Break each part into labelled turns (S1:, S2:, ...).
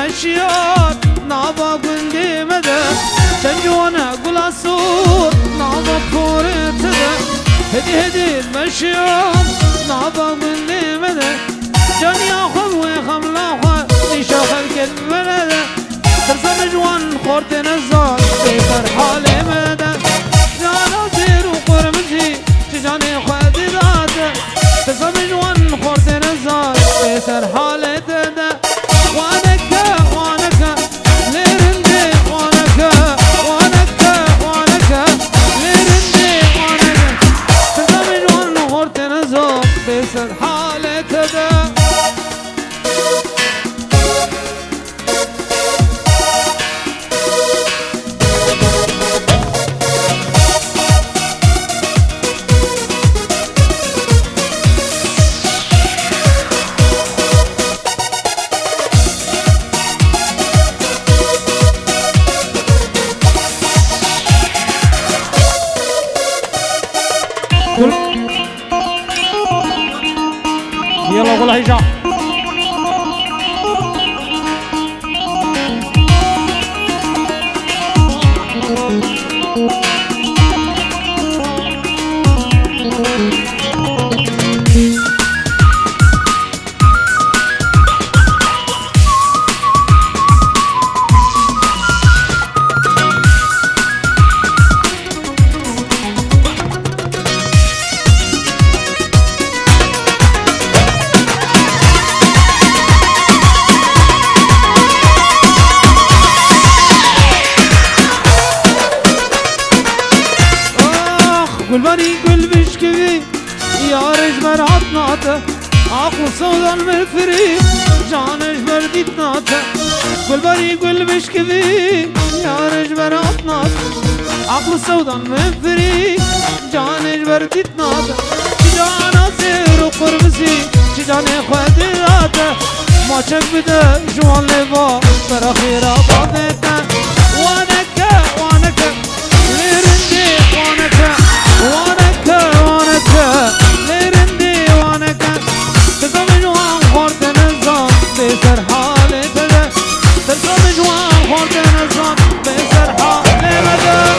S1: مشيات نابا قندي مدى شنجونا قلاصور نابا بوريت هدي هدي المشيات نابا قندي مدى جان ياخذ ويخم لاخذ يشوخ الكلب مدى ترسم جوان خورت نزار بيتر حالي مدى جانا زير وقرمزي جاني خذ ذاته ترسم جوان خورت نزار بيتر حالي تدى حالة ده يلا قول هيجا قلباني قلبش كبي يا رجبر عطناته عقل صودان مفري جانش برديتناته قلباني قلبش كبي يا رجبر عطناته عقل صودان مفري جانش برديتناته جانا سير وقربسي جاني خدراته ما شك بده جوان لبا براخيرا باضته وانكا وانكا ليرندي وانكا وانكا ليرندي وانكا تزمن وان خورت نزان بيسر حالي تده تزمن وان خورت نزان بيسر حالي مده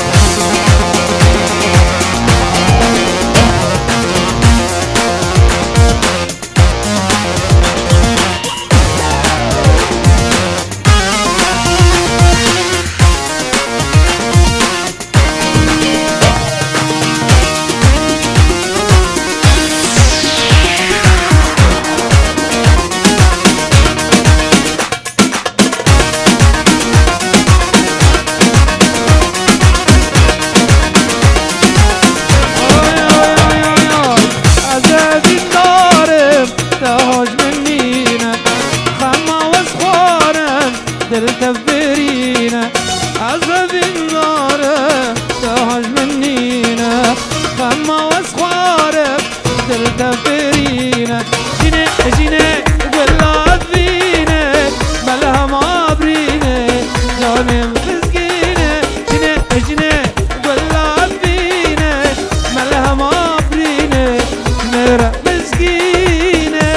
S1: تفرينا عزب النار تهج منينا خما واسخوارب تفرينا جينا جينا ولا فينا ملها ما برينا جاني مسكينة جينا جينا ولا فينا ملها ما برينا نرى مسكينة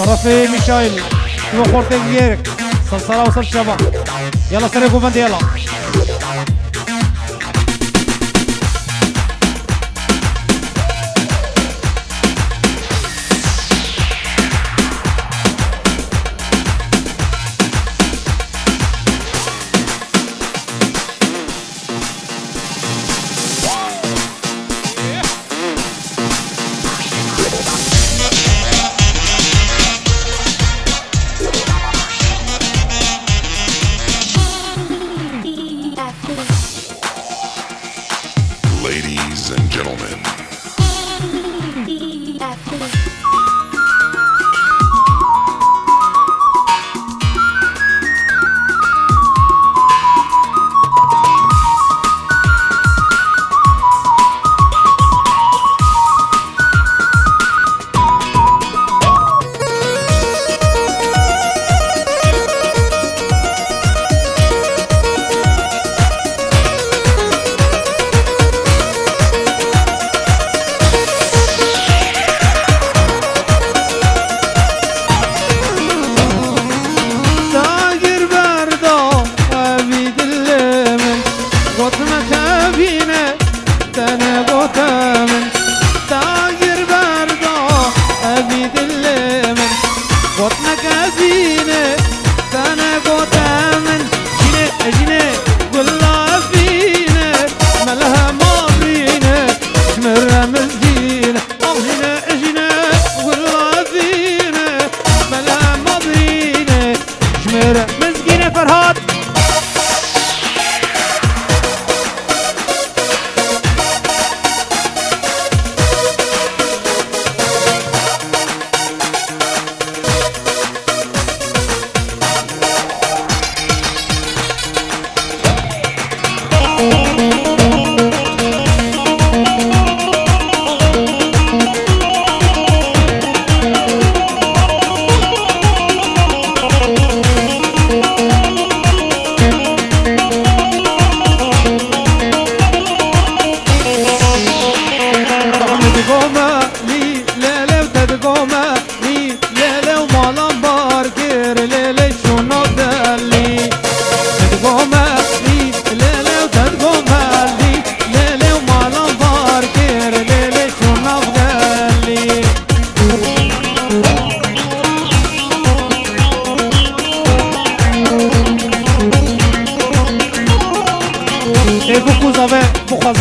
S1: طرفي ميشايل شنو خورتك غيرك صلصلة وصل شباب يلا سريكو فندي يلا
S2: Ladies and gentlemen.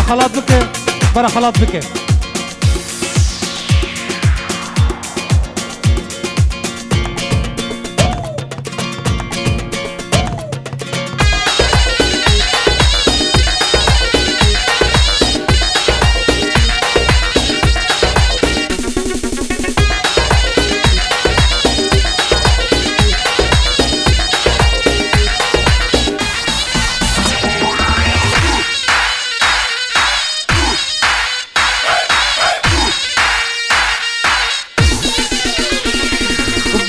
S1: خلاص بك برا خلاص بك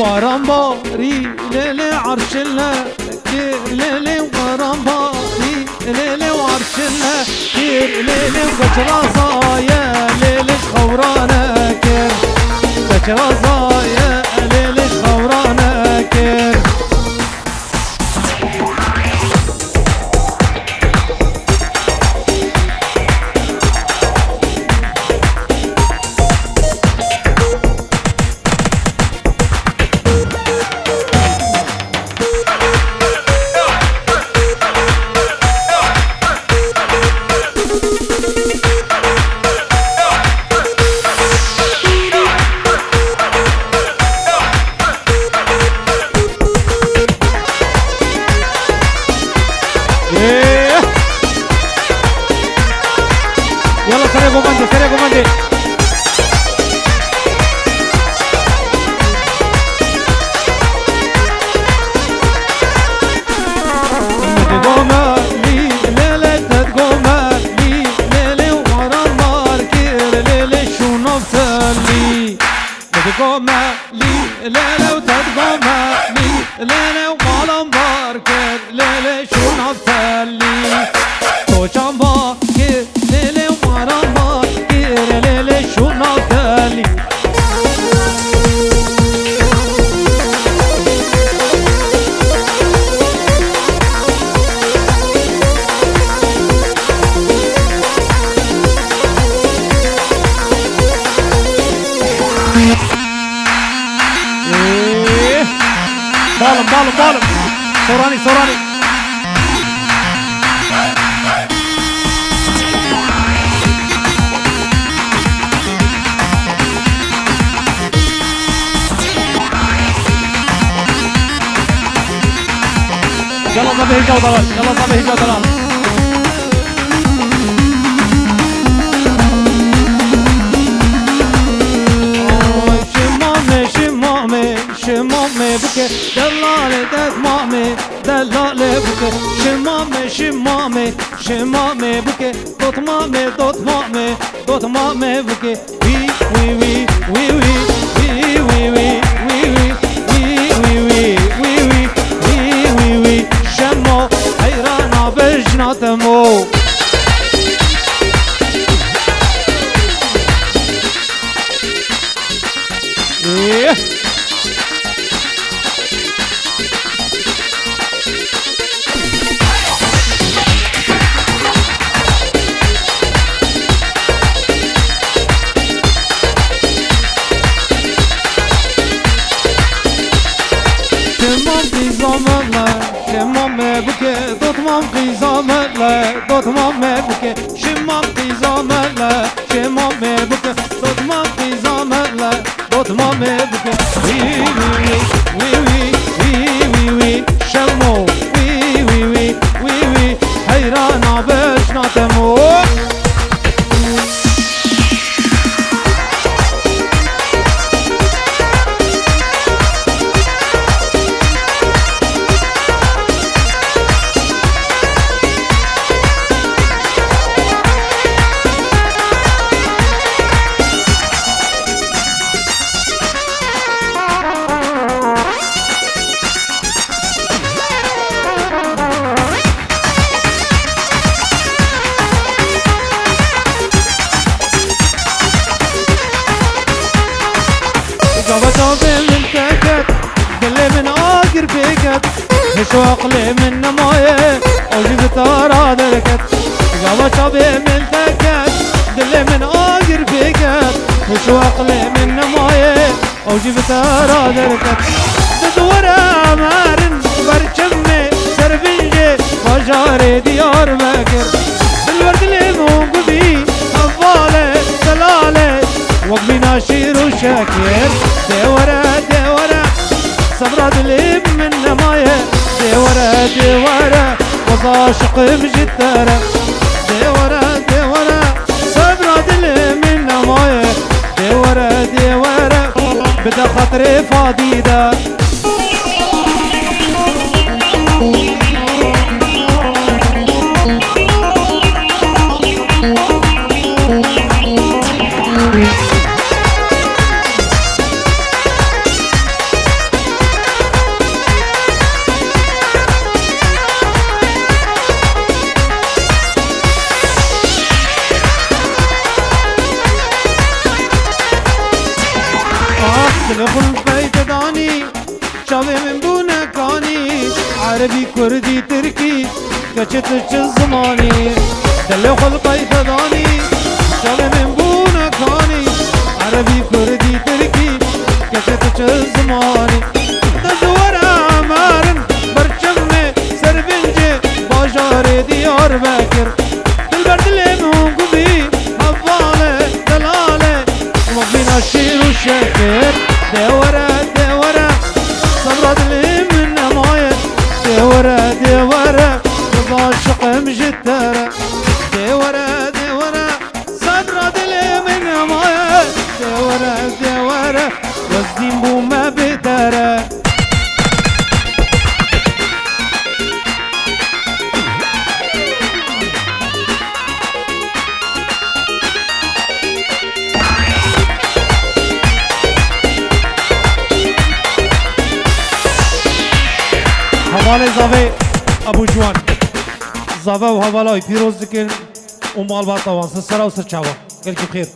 S1: غرام باري ليلي عرش الله كير ليلي وغرام باري ليلي وعرش الله كير ليلي وكشرازايا ليلي خورانا كير كشرازايا ليلي خورانا كير يلا سريع كوماندي سريع كوماندي تقوم لي ليلة تقوم لي ليلة وغرام باركير ليلة شو نفسلي تقوم لي ليلة وتقوم لي ليلة وغرام باركير ليلة شو نفسلي توشان باكير ليلة وغرام باركير ليلة شو نفسلي بالم بالم بالم صوراني صوراني يلا صبي هجا وضلال يلا صبي هجا وضلال شمامي بك دلالي دمامي دلالي بك شمامي شمامي بك دوت مامي بك وي وي وي وي وي وي وي وي وي وي وي وي شمو حيرانا بجناتمو شمامي بك دوت مام قيزامله دوت مامي بك شمام قيزامله شمامي بك دوت مام قيزامله دوت مامي بك وي وي وي وي وي وي شمو وي وي وي وي وي حيرانا باش نعتمو مشواق لي من نمايه اوجي بتارا دركت قوا شابي من تكت دلي من اجر بكت مشواق لي من نمايه اوجي بتارا دركت تدورا مارن برچمي سربنجي بجاري ديار بكر بالورد لي موقبي حواله دلاله وقبي ناشير وشاكر دورا دورا صبراد لي من نمايه دورا دورا وضاشق بجدارة دورا دورا صبرا دل من نمايه دورا دورا بدا خطري فاضيدا دلخل بيت داني شاوي من بونكاني عربي كردي تركي كشتش الزماني دلخل بيت داني شاوي من بونكاني عربي كردي تركي كشتش الزماني تزورا مارن برچمي سربنجي باجار ديار بكر بالبرد اللي موقبي حواله دلاله ومبينا شير وشكر دورا دورا صبرت لي من نمايه دورا دورا وضاشق مجدارة دورا دورا صبرت لي من نمايه دورا دورا والزين بو ما بدارة حواله زاوه ابو جوان زاوه و حواله پیروز دکن و مال بات آوان سرا و سر چاوا گل کی خیر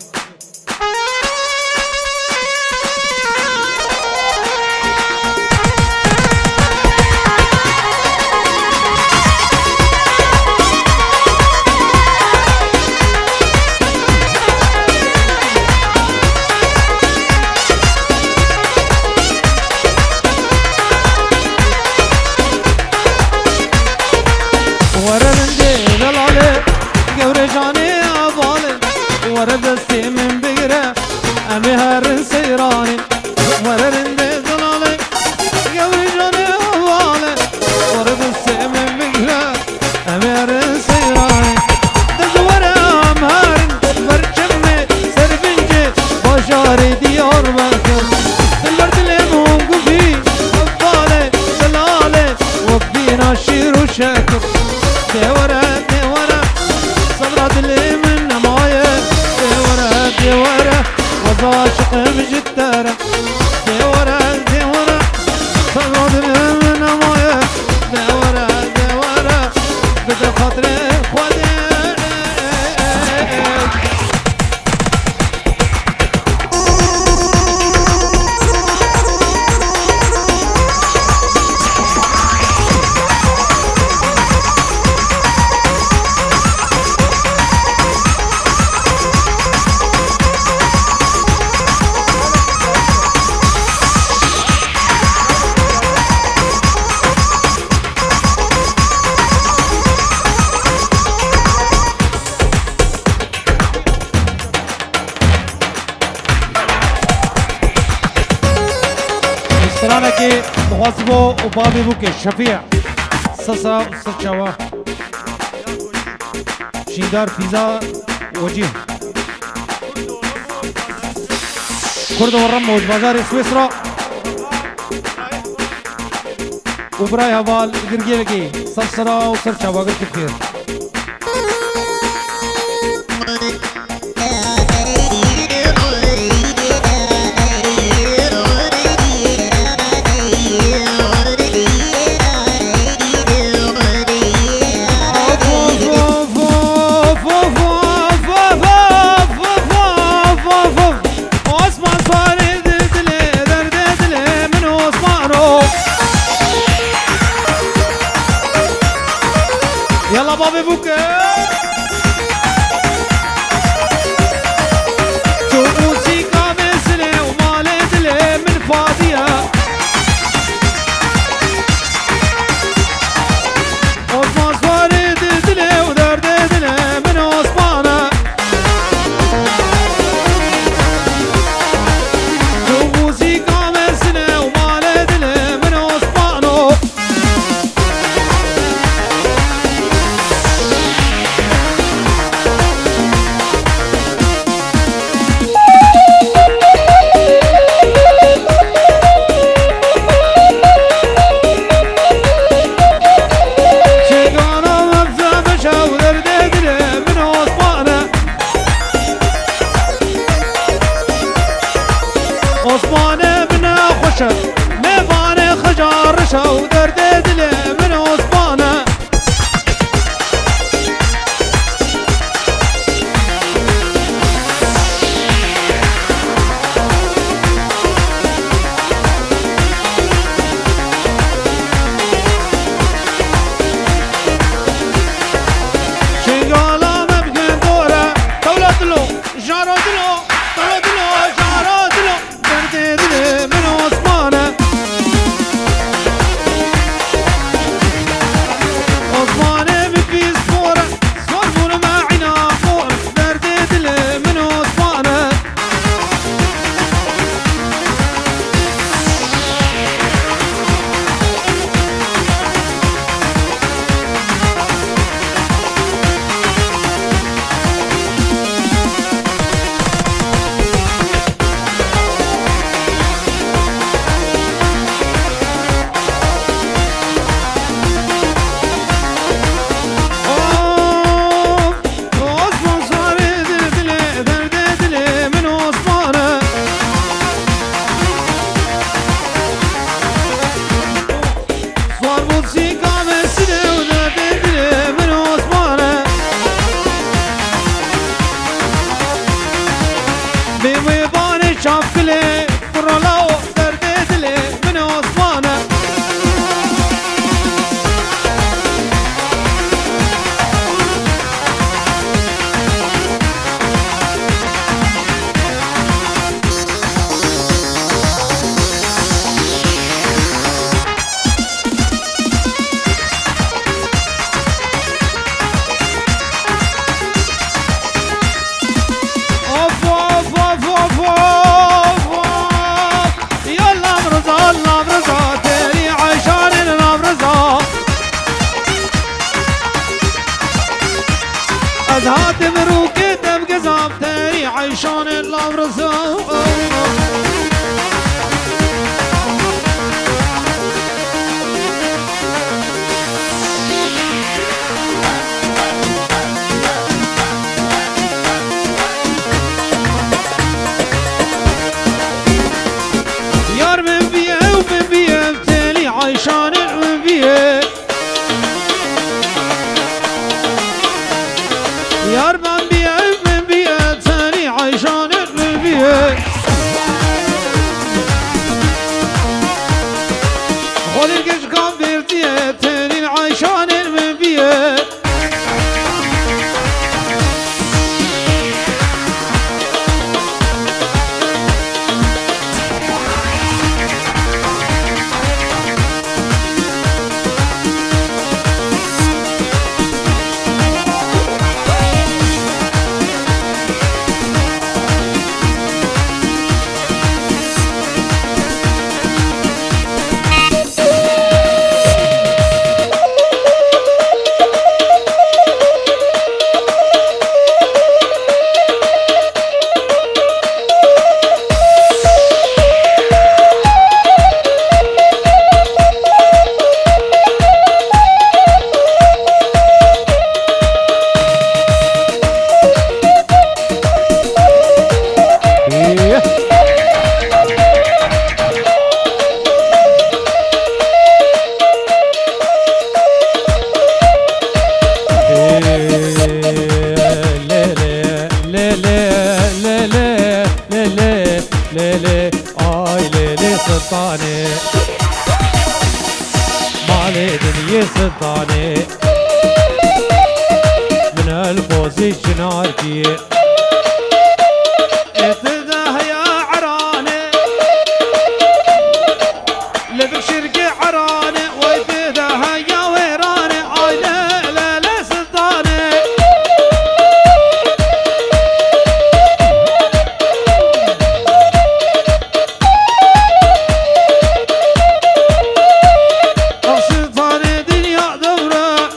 S1: مخاصبو وبابي بوكي شفيع سسا وسرچاوا شيدار بيزا وجيه كرد ورم موج بازار سويسرا وبراي هوال قرقيلكي سرسرا وسرچاوا قلت بخير يلا بابي بوكي تو موسيقى مثلي ومالي دلي من فاضية عثمان صواري دلي ودرد دلي من عثمانة تو موسيقى مثلي ومالي دلي من عثمانة عثمان بن خشب ميفان خجار رشا درد دلي من عثمان شنقالا مبكين دوره دولة دلو جارو دلو دولة دلو جارو دلو درد دلي من عثمان عثمان بفيز فورة صور معنا فور درد دلي من عثمان عثمان صار دلي درد دلي من عثمان صار موسيقى مثلي ودرد دلي من عثمان بميضان شافكلي فرلاو درد دلي من عثمان اوف اوف اوف اوف اوف يلا برزا الله برزا تاني عشان انا برزا ازهات مروكي تبقى زاب تاني عشان الله برزا يار من بيه ومن بيه تاني عشان من بيه يار من بيه من بيه تاني عشان من بيه خذ القش كان بيرتيه تاني عشان من بيه حالي دنيا سلطاني من الفوز شنارتي اتده يا عراني لبك شرقي عراني واتده يا ويراني اي لا لا لا سلطاني سلطاني دنيا دورة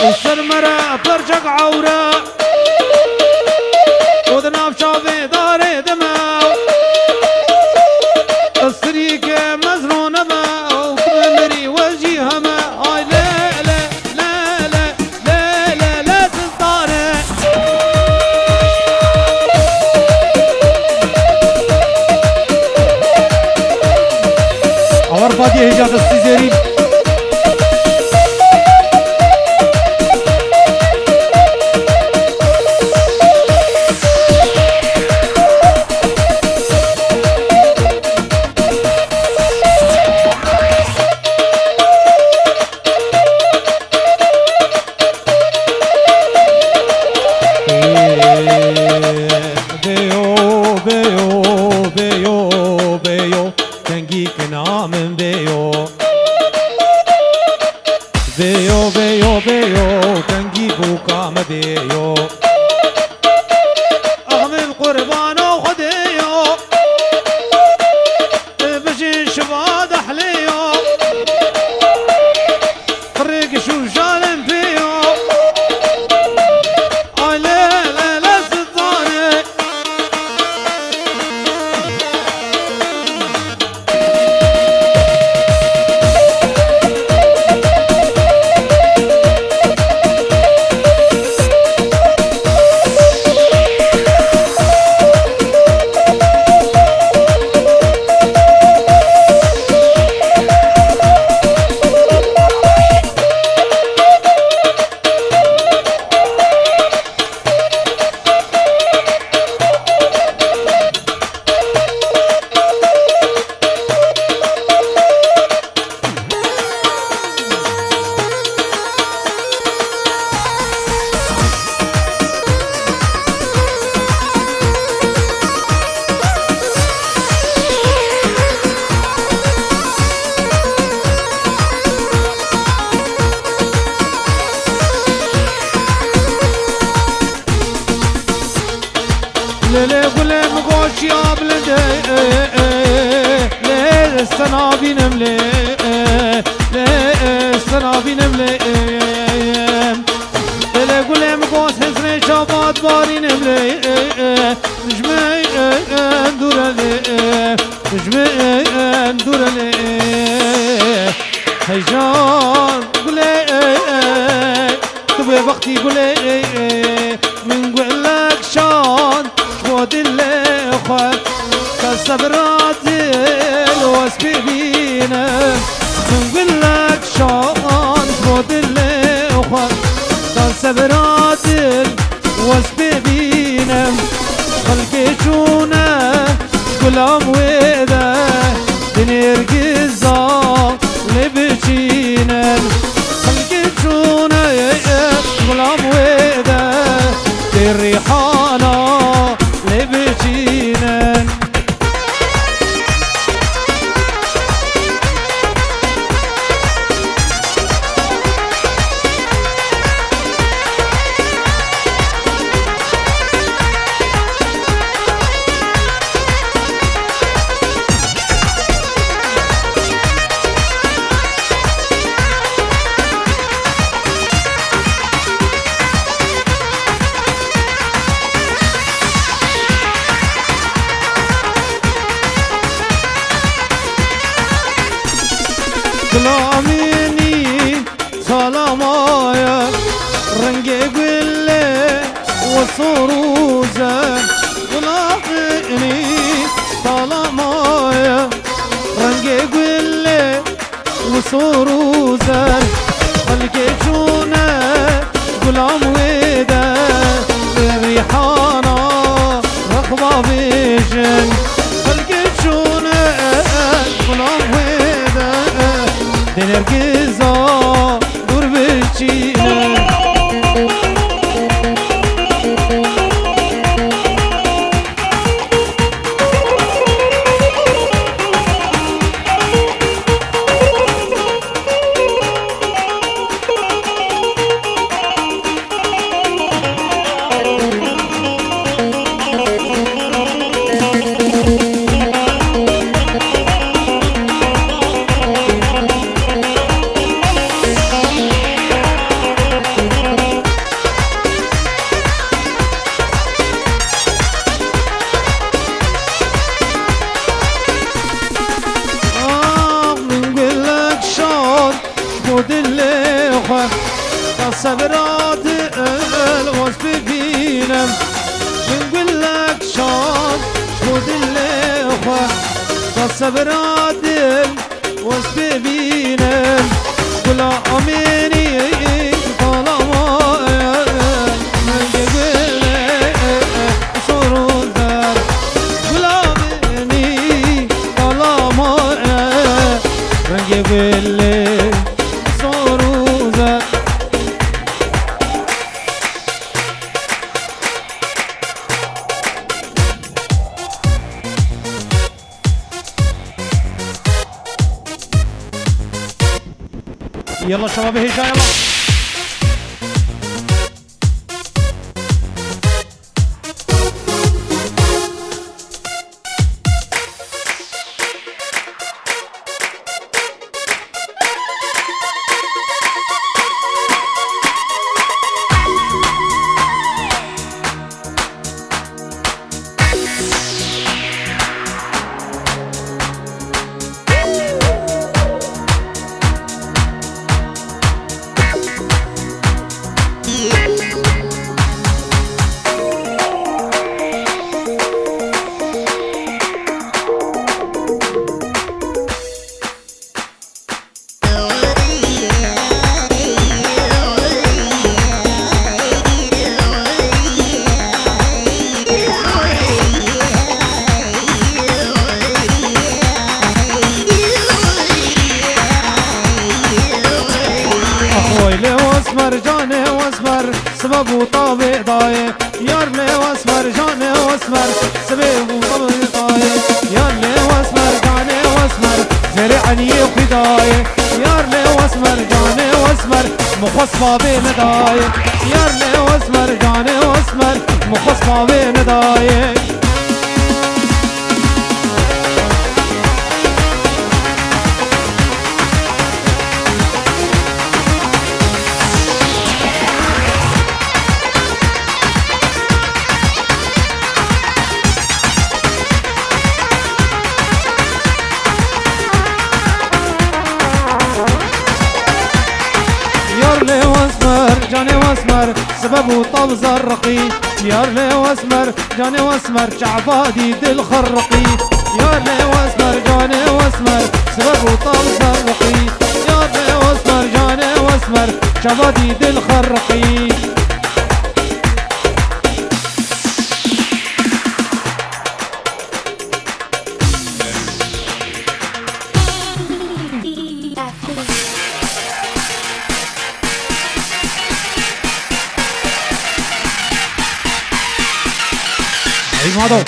S1: وسرمرة برجق عورة وذناب شافي داري دماء السريق مزرون ما وكمري وجهها ما آي لا لا لا لا لا لا لا سلطاني عمر فادي هجاز السيزيري ليلي قولي مقوش يا بلدي ليه السنابي نملي ليه السنابي نملي ليلي قولي مقوش حسني شابات باري نملي نجمي ندورلي نجمي ندورلي هيجان قولي تبي وقتي قولي من قولك شان خود اللي خود كالصبرات الوسب بينا نقول لك شان خود اللي خود كالصبرات الوسب بينا خلقي جونا غلام وذا بنرقزا لبجينا خلقي جونا غلام وذا الريحانة لبجينا سلاميني سلامايا رنجي قلي وصروزة ولاقيني سلامايا رنجي قلي وصروزة خلقي جونا غلام ويدا الريحانة رخبة بيجن خلقي جونا غلام ويدا صبرات الوصف بينم بنقول لك شاد خد الاخوة صبرات الوصف بينم كل اميني طالما من قبل صورتك كل اميني طالما من قبل صورتك يلا شباب هيجا يلا جاني واسمر سبب وطابق ضايق يار لي واسمر جاني واسمر سبب وطابق ضايق يار لي واسمر جاني واسمر زرعني وخدايق يار لي واسمر جاني واسمر مخصفة بين ضايق يار لي واسمر جاني واسمر مخصفة بين ضايق جاني واسمر سبب وطب زرقي يار لي واسمر جاني واسمر شعبادي دل خرقي يار لي واسمر جاني واسمر سبب وطب زرقي يار لي واسمر جاني واسمر شعبادي دل خرقي Mado.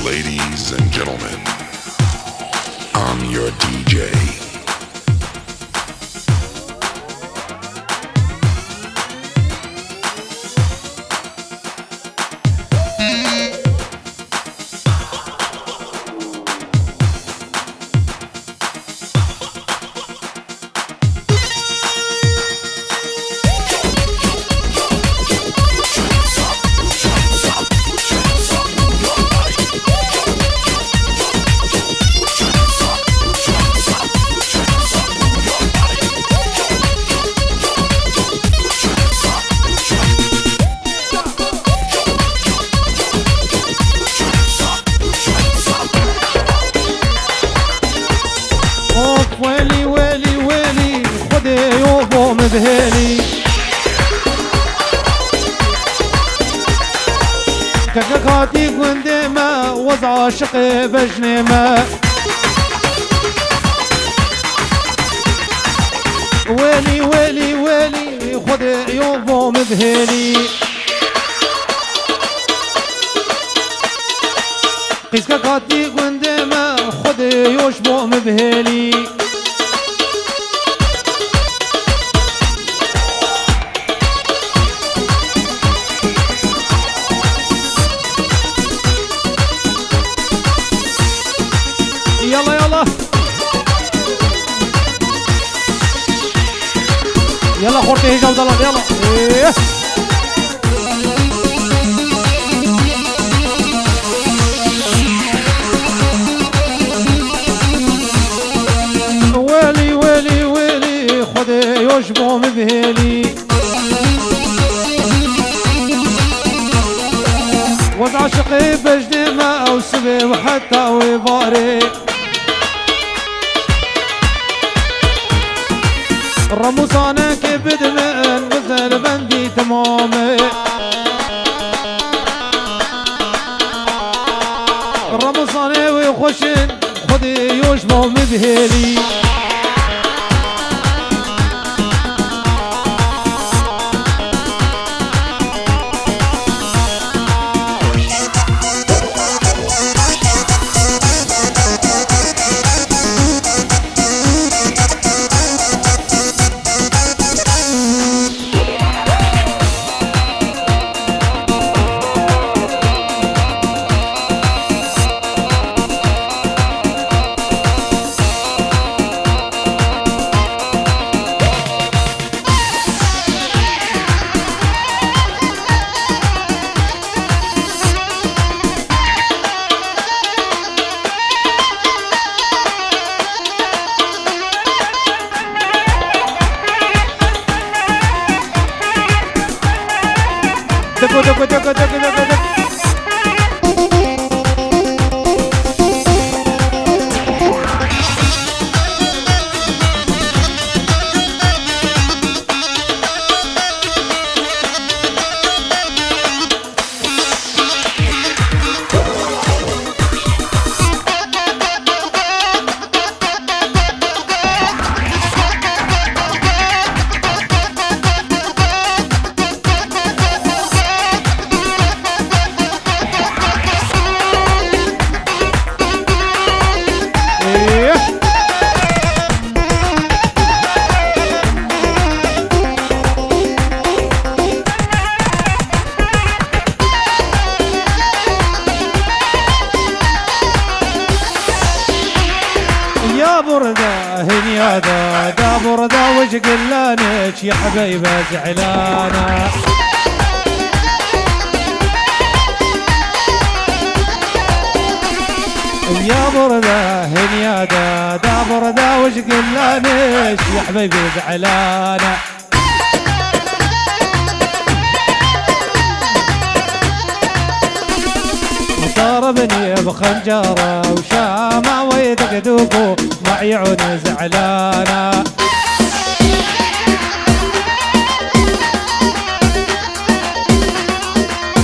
S2: Ladies and gentlemen, I'm your DJ.
S1: ويلي ويلي ويلي خدي يوبو مذهلي كاكاتي قندمة وضع عاشق بجنمة ويلي ويلي ويلي خذ يومو مذهلي قيسك كاتي قندما خذ يوشبو مذهلي يلا يلا يلا خورتي هجا وضلال يلا إيه. ويلي ويلي ويلي خذ يشبه مذهلي وضع شقي بجدي ما او سبي وحتى ويباري رموسانا كبد من غزل بندي تمامي رموسانا ويخشن خذي يشبه مذهلي دقو دقو دقو دقو دقو دقو يا بردة هنيادة دا بردة وش قلانك يا حبيبة زعلانة يا بردة هنيادة دا بردة وش قلانك يا حبيبي زعلانة ضربني بخنجره وشامع ويدقدقو مع عيون زعلانه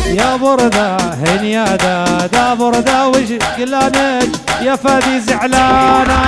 S1: يا بردة هنيادة دا بردة وش قلانك يا فادي زعلانه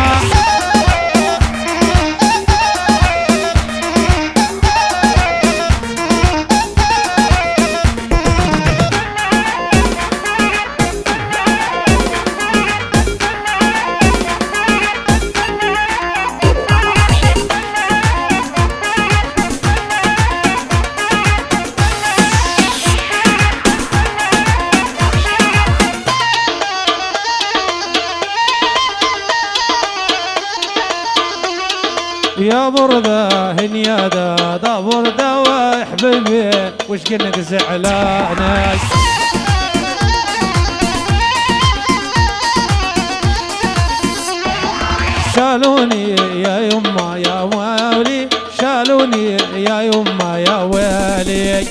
S1: يا بردة هنيادة دا بردة وحبيبي وش كنك زعلانك شالوني يا يما يا ويلي شالوني يا يما يا ويلي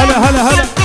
S1: هلا هلا هلا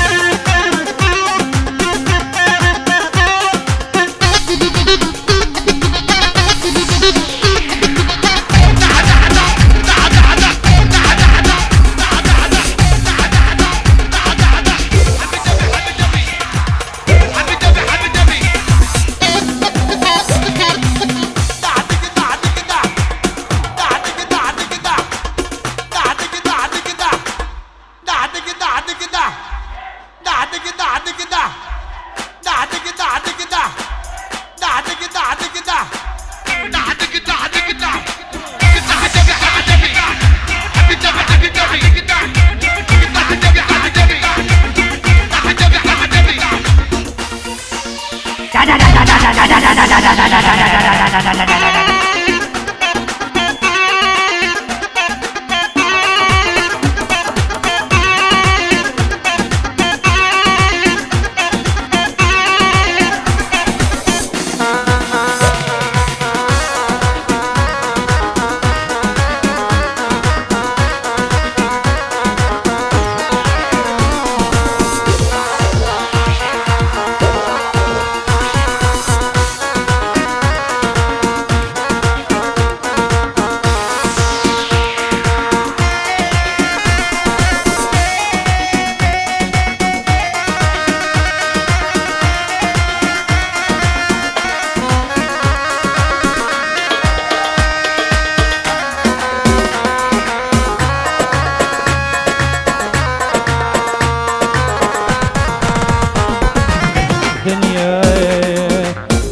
S1: الدنيا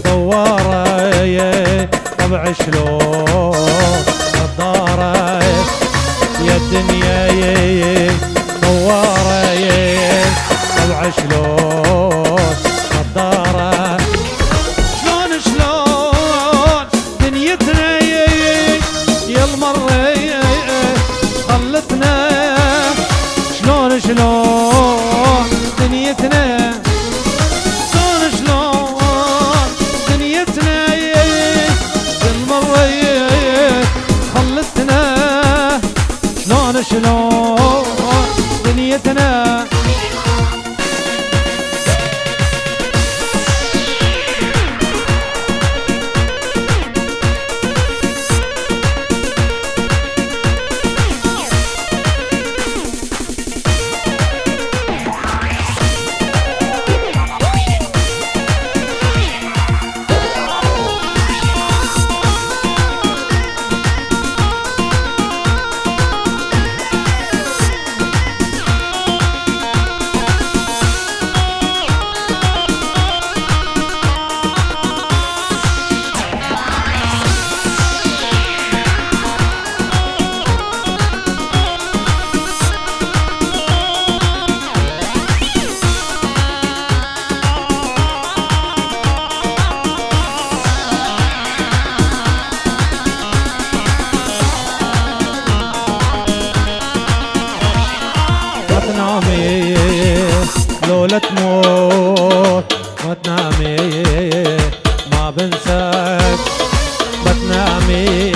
S1: دوارة طبع شلون الدارة يا الدنيا دوارة طبع شلون الدارة شلون دنيتنا يا المرة خلتنا شلون دنيتنا شلون دنيتنا لولا تموت ما تنامي ما بنساك ما تنامي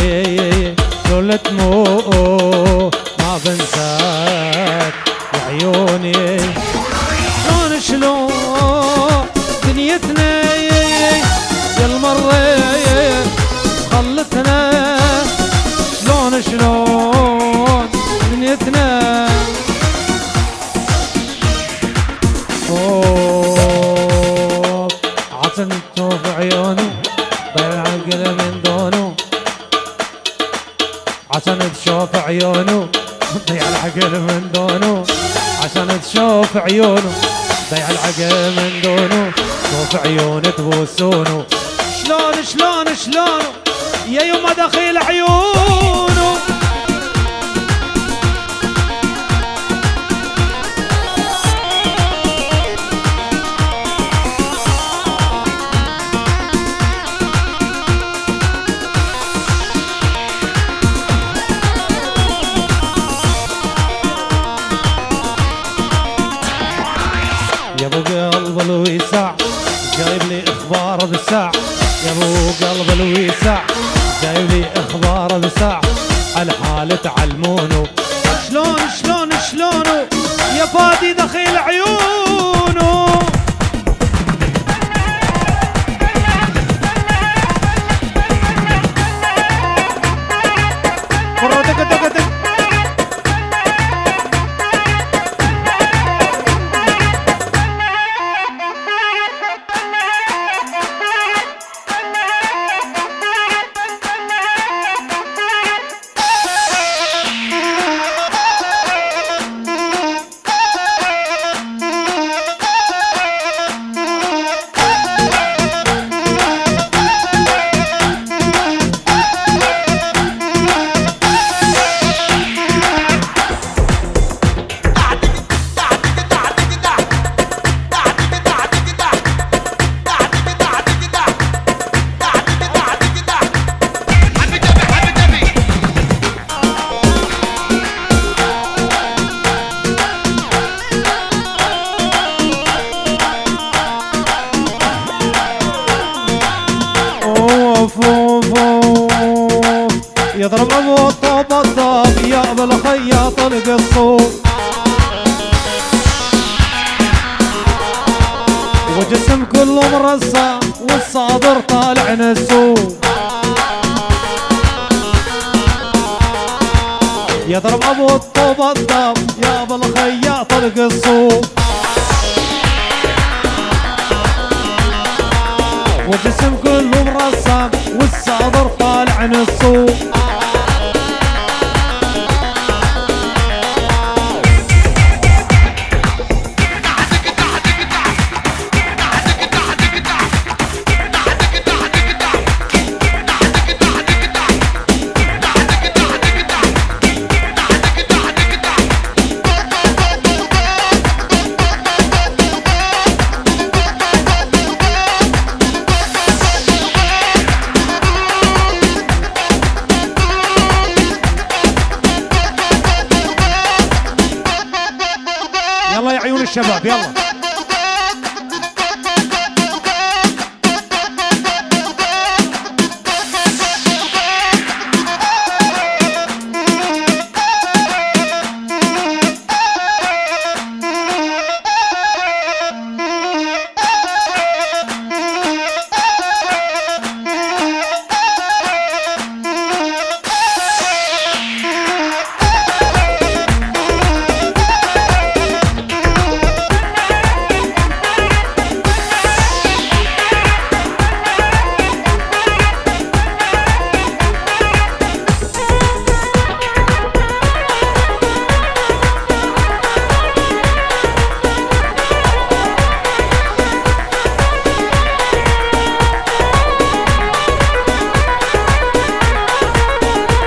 S1: لولا تموت ما بنساك وعيوني شلون دنيتنا يا المرة خلتنا شلون دنيتنا عشان تشوف عيونه ضيع العقل من دونه عشان تشوف عيونه ضيع العقل من دونه عشان تشوف عيونه ضيع العقل من دونه شوف عيونه تبوسونه شلون يا يوم دخيل عيونه يا ابو قلب الويسع جايب لي اخبار بالساع يا ابو قلب الويسع جايب لي اخبار بالساع على حاله تعلمونه شلونه يا فادي دخيل عيونه مرة دق دق دق يضرب ابو الطوب الضاب يا ابو الخياط القصوب وجسم كله مرصع والصادر طالع نسوب يضرب ابو الطوب الضاب يا ابو الخياط القصوب وجسم كله مرصع والصادر طالع نسوب يلا يا عيون الشباب يلا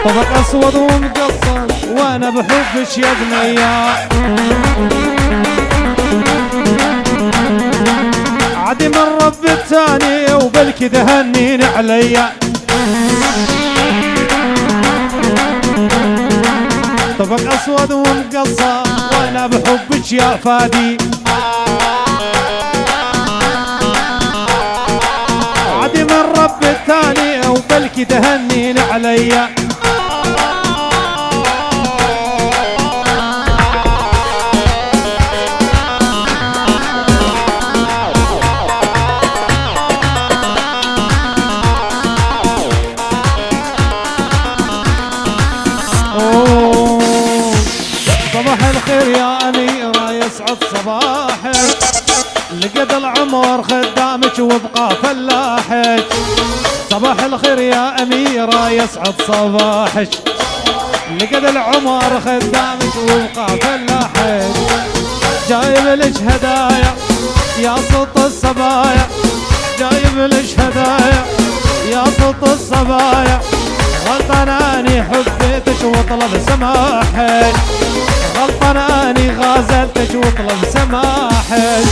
S1: طبق اسود ومقصر وانا بحبش يا بنيا عدي من رب الثاني وبالكده هنين عليا طبق اسود ومقصر وانا بحبش يا فادي عدي من رب الثاني وبالكده هنين عليا صباح الخير يا أميرة يسعد صباحك لقد العمر خدامك وبقى فلاحك صباح الخير يا أميرة يسعد صباحك لقد العمر خدامك وبقى فلاحك جايب لك هدايا يا صوت الصبايا جايب لك هدايا يا صوت الصبايا غلطاناني حبيتك وطلب سماحك غلطاناني غازلتك وطلب سماحك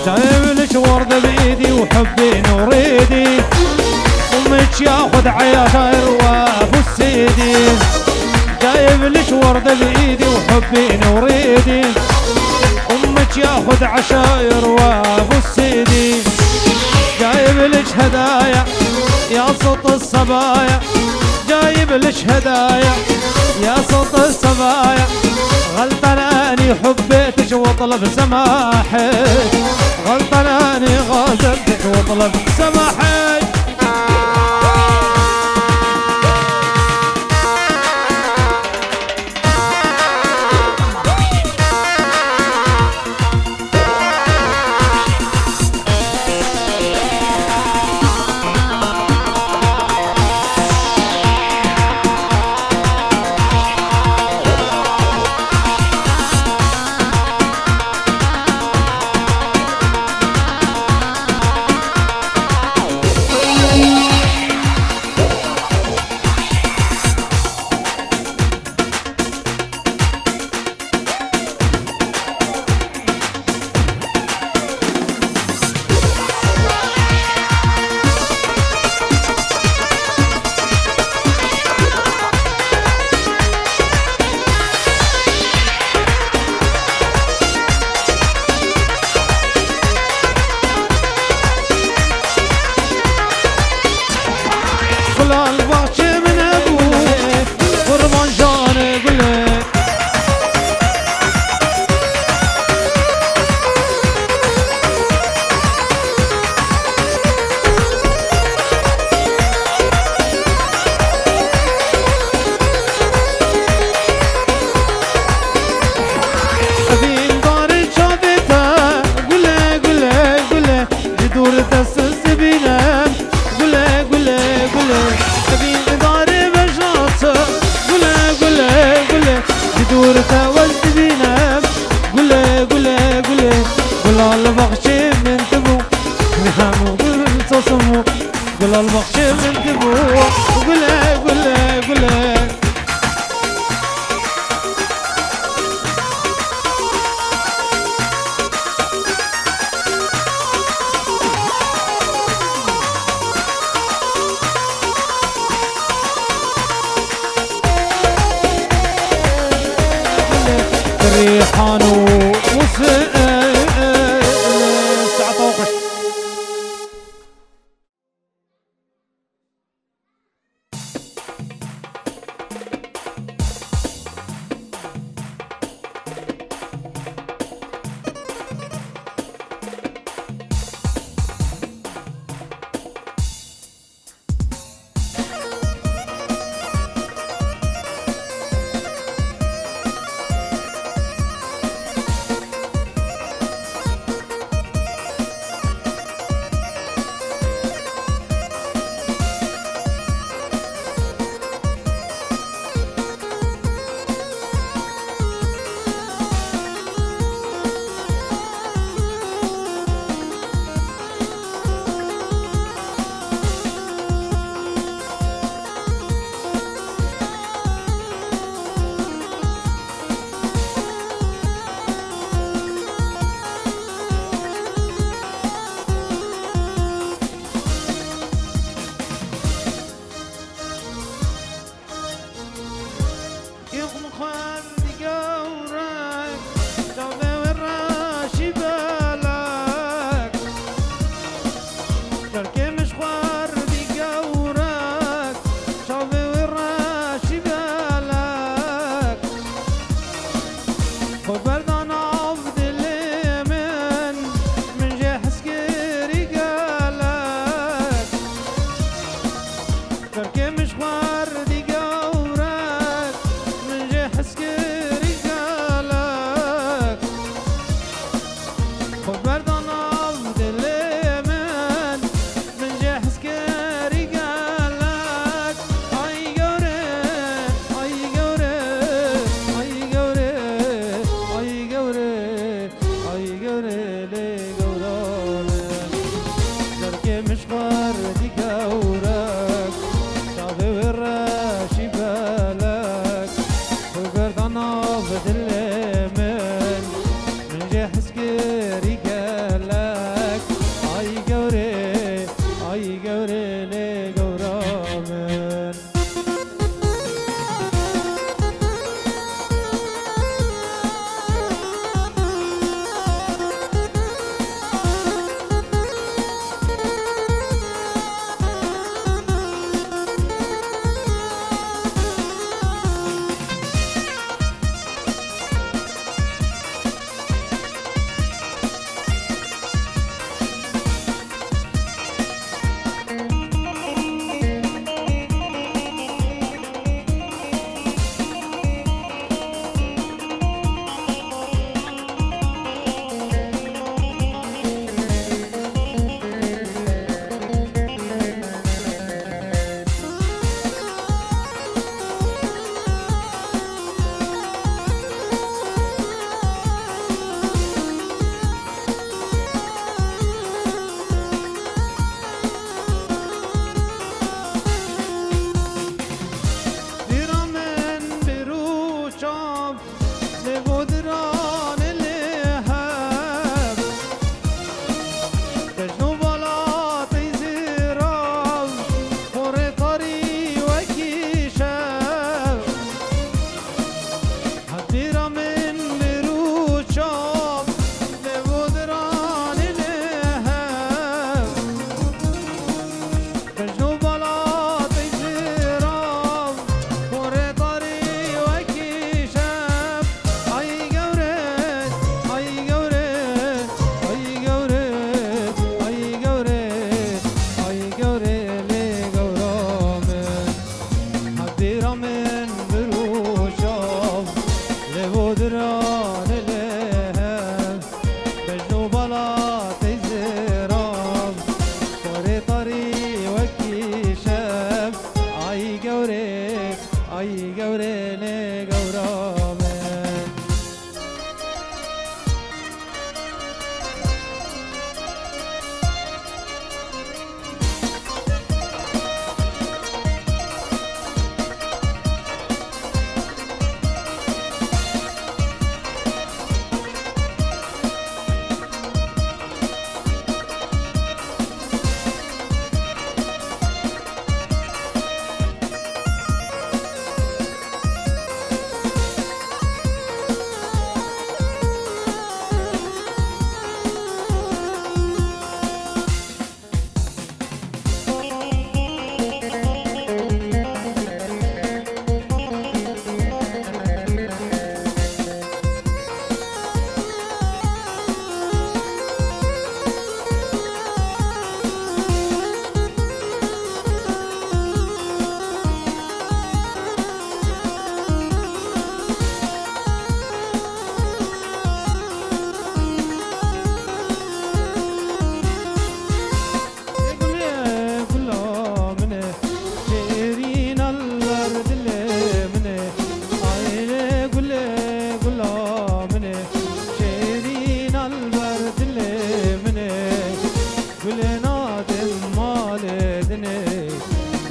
S1: جايب لك ورد بايدي وحبي نوريدي امك ياخذ عياشر وابو السيدي جايب لك وردة بإيدي وحبيني وريدي، أمك ياخذ عشاير وأبو السيدي. جايب لك هدايا يا صوت الصبايا، جايب لك هدايا يا صوت الصبايا. غلطان اني حبيتك واطلب سماحك، غلطان اني غازلتك واطلب سماحك. قول البخش من دبوع وقله قله قله. ريحان وسعطوقش Let's go. أي قوريني قورامي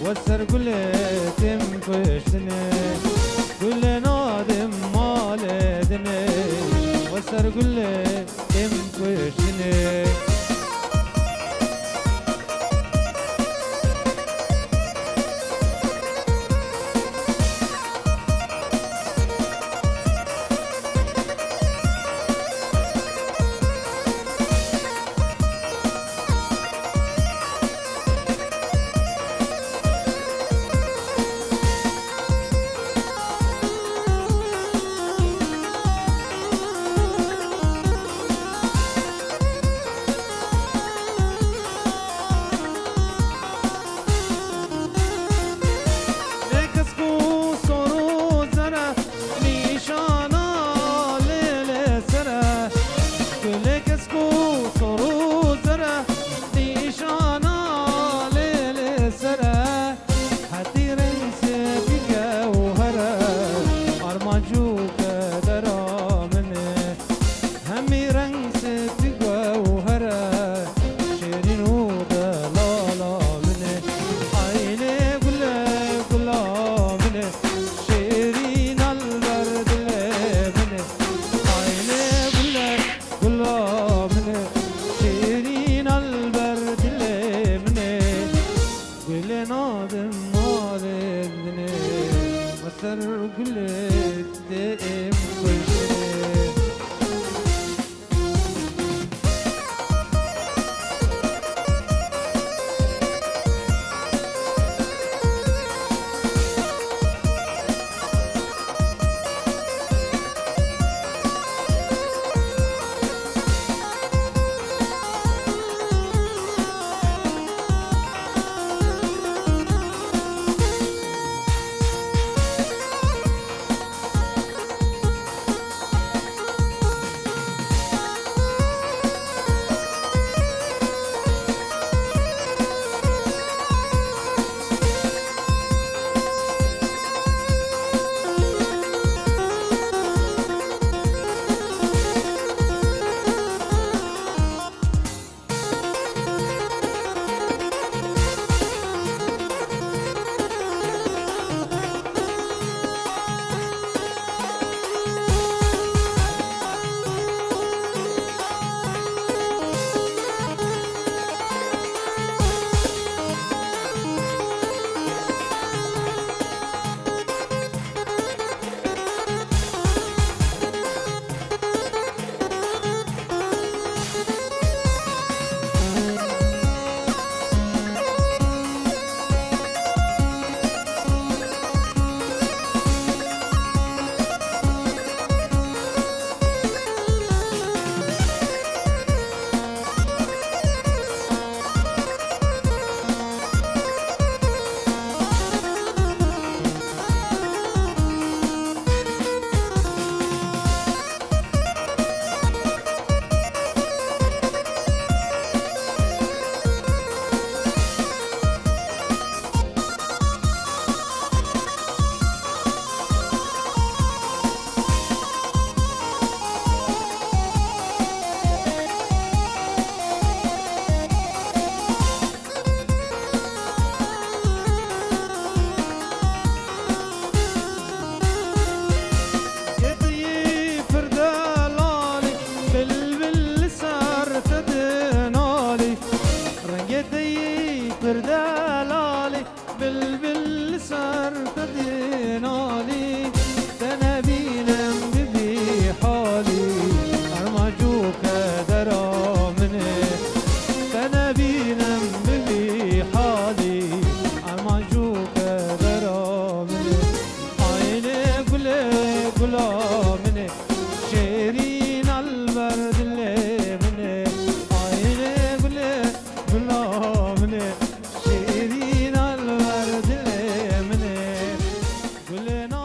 S1: وسر قلتم فشتني قل نادم مالدني وسر قلتم فشتني وسر قلتم فشتني دينالي تنبينم ببي حالي أرمجوك درامني تنبينم ببي حالي أرمجوك درامني عيني قلي قلامني شيرين البرد اللي مني عيني قلي قلامني شيرين الورد اللي مني قلنا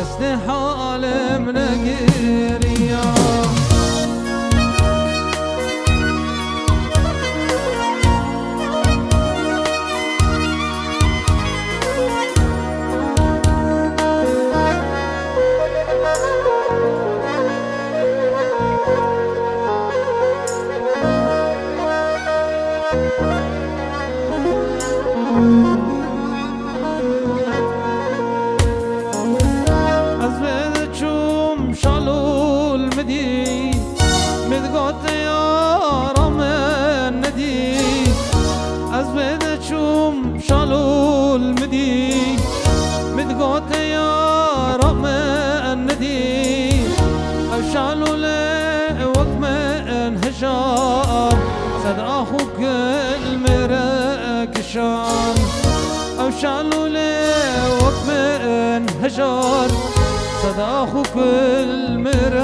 S1: يسني حالي من قرية شالوا لي وقم انهشام صد اخوك المراكشان او شالوا لي وقم انهشام صد اخوك المراكشان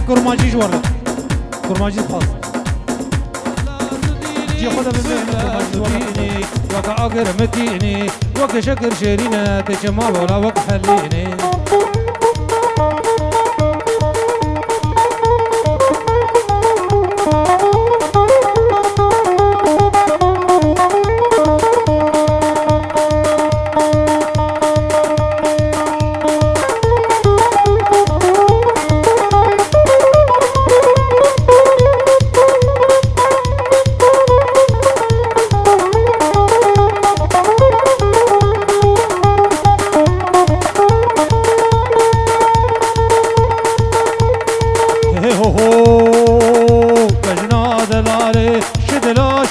S1: كرماجي جوارا كرماجي خاص جي خدا بمين وكا أقر متيني وكا شكر شيرينا تجمع ولا وكا حليني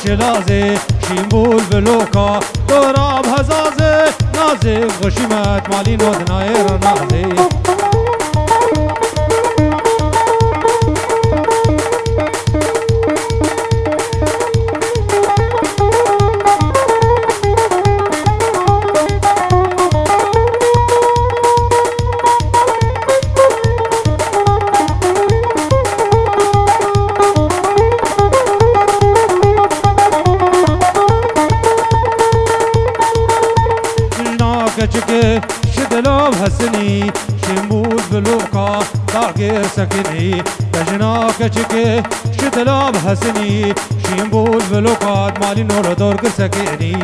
S1: شلازي شيمبول بلوكا تراب هزازي نازي غشيمات مالي نودنا يرنازي كچكي شدلو بهسني شمبول بلوكا داغير سكني كجنا كچكي شدلو بهسني شمبول بلوكا مالي نور دور سكني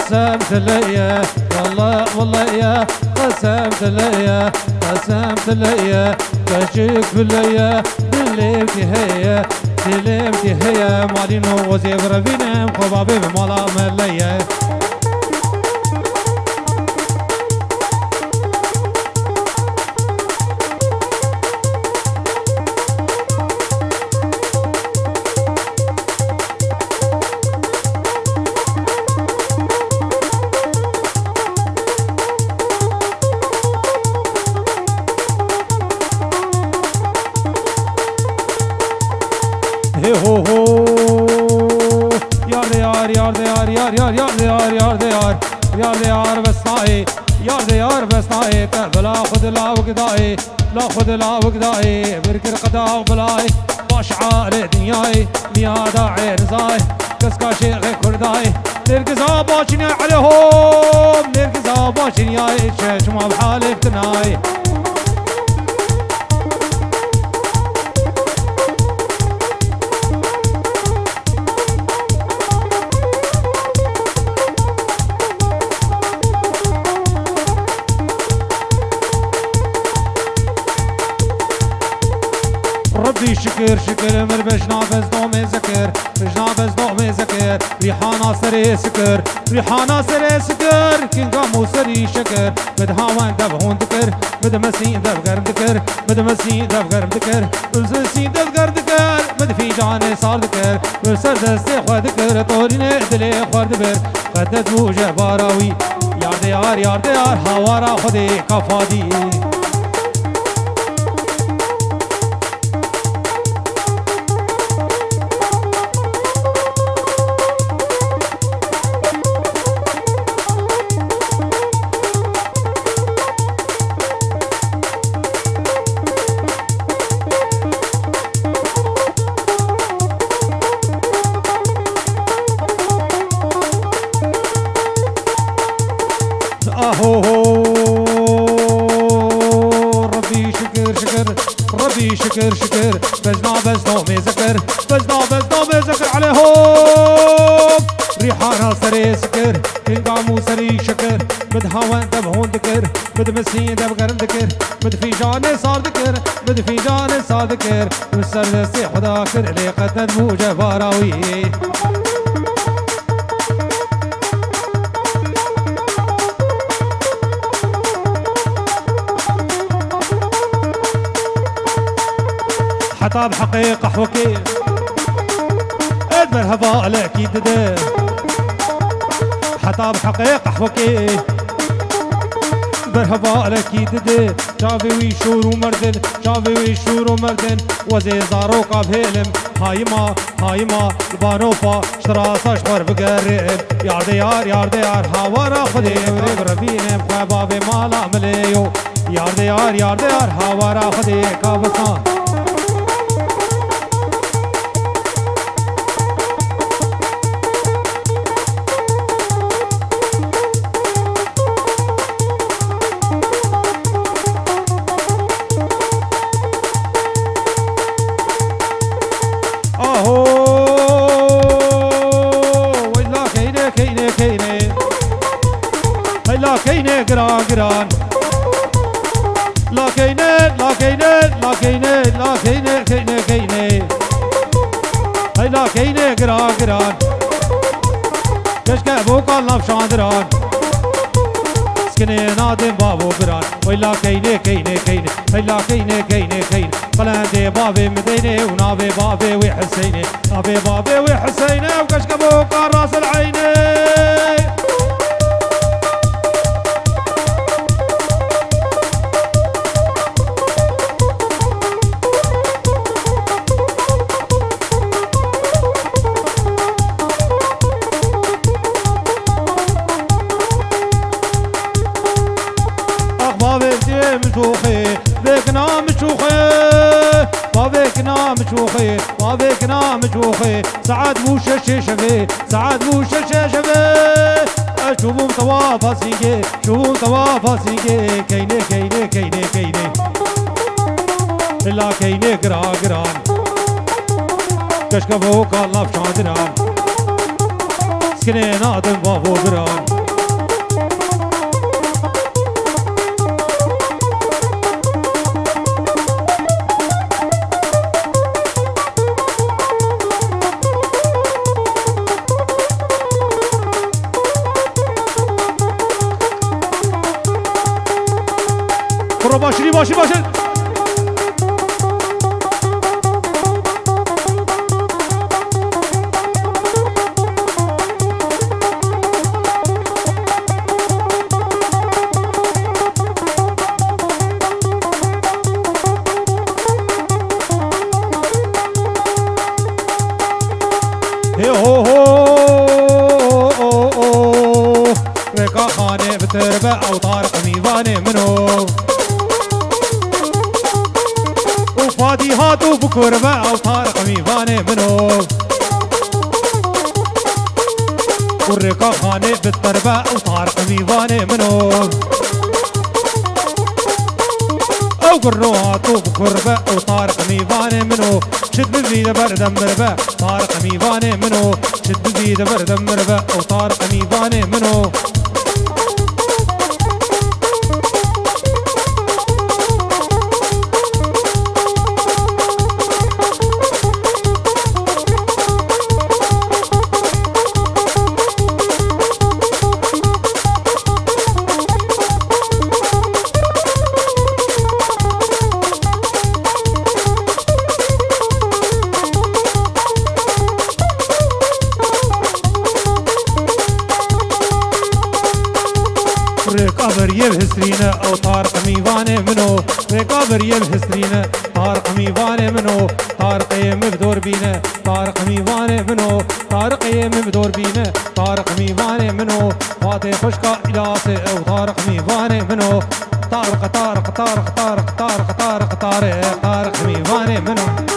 S1: قسمت ليا والله يا قسمت ليا كشك بليا دلمتي هيا مالي نوزي بربينا خبابي بمالا مليا يار بسناي بلا خذ لا وقداي لا خذ لا وقداي بركر قدا بلاي باشعار دنياي يا داعي رزاي كسكاشي غير كرداي نرقزا باشني عليهم نرقزا باشني يا شش ما بحالي بتناي ربي شكر مر بجنابز دومي ذكر بجنابز دومي ذكر ريحانا سري سكر ريحانا سري سكر كنغا مو سري شكر بدهاوان دب هون ذكر بدمسين دب غرم ذكر بدمسين دب غرم ذكر بزسين دب غرم ذكر بدفي جاني صار ذكر برسر دستي خوا ذكر طوريني دلي خوار دبر قدد بوجه باراوي يار ديار هوارا خدي كفادي ربي شكر بجنابز دومي ذكر بجنابز دومي ذكر عليهم ريحانا سري سكر كنقامو سري شكر بدهاوان دب هون ذكر بدمسين دب غرم ذكر بدفي جاني صار ذكر بدفي جاني صار ذكر والسر دستي خدا كر لي قدن موجه باراوي حتى بحقيقة حوكي ادبر هبا لكي دده حتى بحقيقة حوكي برهبا لكي دده شافي ويشور ومردن شافي ويشور ومردن وزي زاروكا بهلم هايما البانوفا شراسا شبر بقرب يار ديار هاورا خدي وريق ربينم خوابابي مالا مليو يار ديار هاورا خدي كابسان كينه قران لا كينه هاي لا كينه قران كشكا بوكا لفشان دران سكنه نادم بابو قران ويلا كينه هاي لا كينه قلندي بابي مدينه ونابي بابي وحسينه نابي بابي وحسينه وكشكا بوكا راس العينه بابكنا مشوخي سعد موشة شبه شوفهم طوافا سينجي كيني إلا كيني قران كشكا فوق الله بشاندران سكنين نادم بابو قران باشي هي هو ركا خانه بتربه او طارق ميوانه منو وفادي هاتو بكربه او طارق ميوانه منو وركا خانه بتربه او طارق ميوانه منو او قروهاتو بكربه او طارق ميوانه منو شد بزيد بردم مربه طارق ميوانه منو شد بزيد بردم مربه او طارق ميوانه منو ركابر يبهسرينه او طارق ميوانه منو ركابر يبهسرينه طارق ميوانه منو طارق مبدور بينه طارق ميوانه منو طارق مبدور بينه طارق ميوانه منو فاتي خشكا إلاسه او طارق ميوانه منو طارق ميوانه منو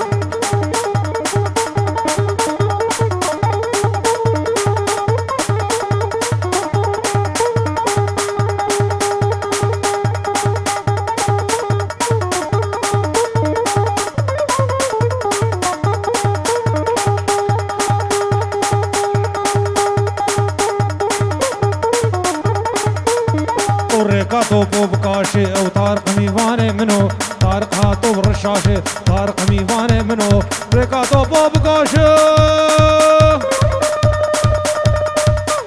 S1: ركاتو بوبكاشي او طارق ميوانه منو طارق هاتو برشاشه طارق ميوانه منو ركاتو بوبكاشي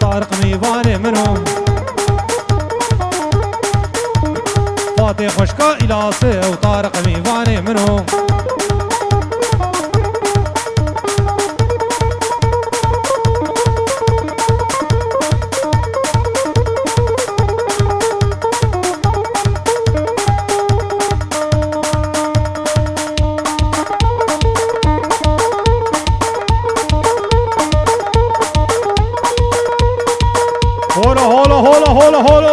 S1: طارق ميوانه منو فاتي خشكا إلاسه او طارق ميوانه منو هولا هولا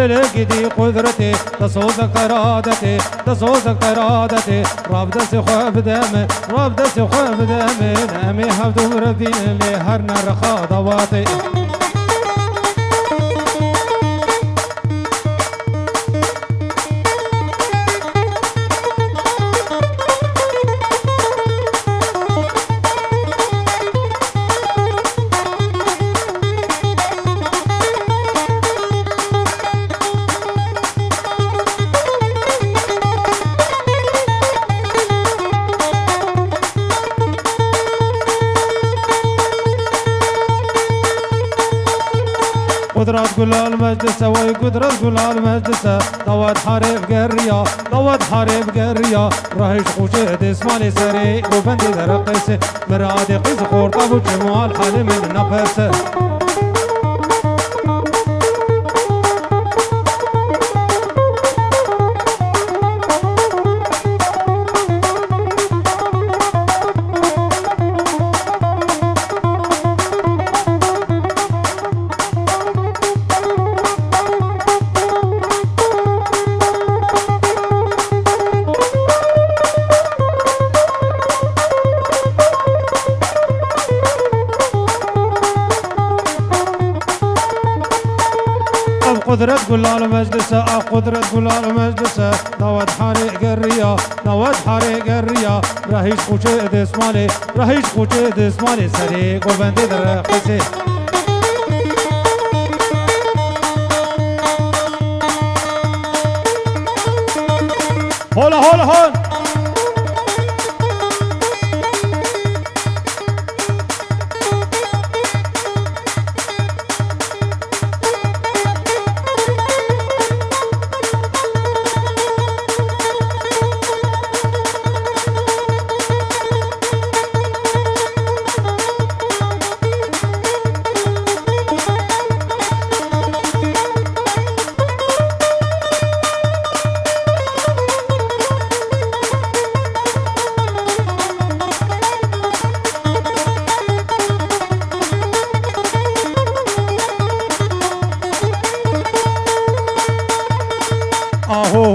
S1: للقدي قدرتي تصوزك ترادتي تصوزك ترادتي راب دسي خواب دامي راب دسي خواب دامي نامي حبدو مربين اللي هرنا رخا ضواتي قدرات قلال مجلسة وي قدرات قلال مجلسة طواد حارب قرية طواد حارب قرية راهيش خوشي اسمالي سري وبندي درقسي مرادي قيس خورطة وجمال حالي من نفسه قدرة قلال مجلسة قدرة قلال مجلسة نواد حريق قرية نواد حريق قرية رهيش خوشي دسمالي رهيش خوشي دسمالي سريق وبندي درقسي هولا هولا هون اهو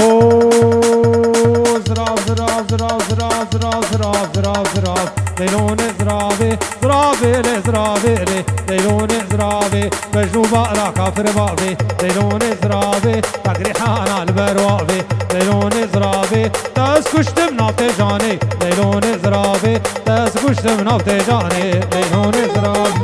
S1: زراف زراف زراف زراف زراف زراف زراف زراف ليلون زرافي زرافي لي زرافي لي ليلون زرافي مجنوبة لا كافر بابي ليلون زرافي تقريحانا البروابي ليلون زرافي تسكشت بنافت جاني ليلون زرافي تسكشت بنافت جاني ليلون زرافي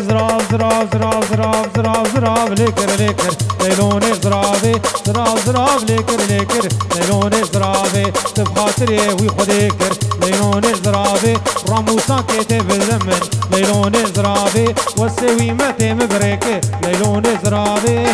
S1: زراف زراف زراف زراف زراف زراف ليكر ليكر ليلون زرافي زراف زراف ليكر ليكر ليلون زرافي تبخاطري ويخديكر ليلون زرافي راموسا كتب الزمن ليلون زرافي والسوي متى مبريك ليلون زرافي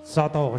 S1: ساعة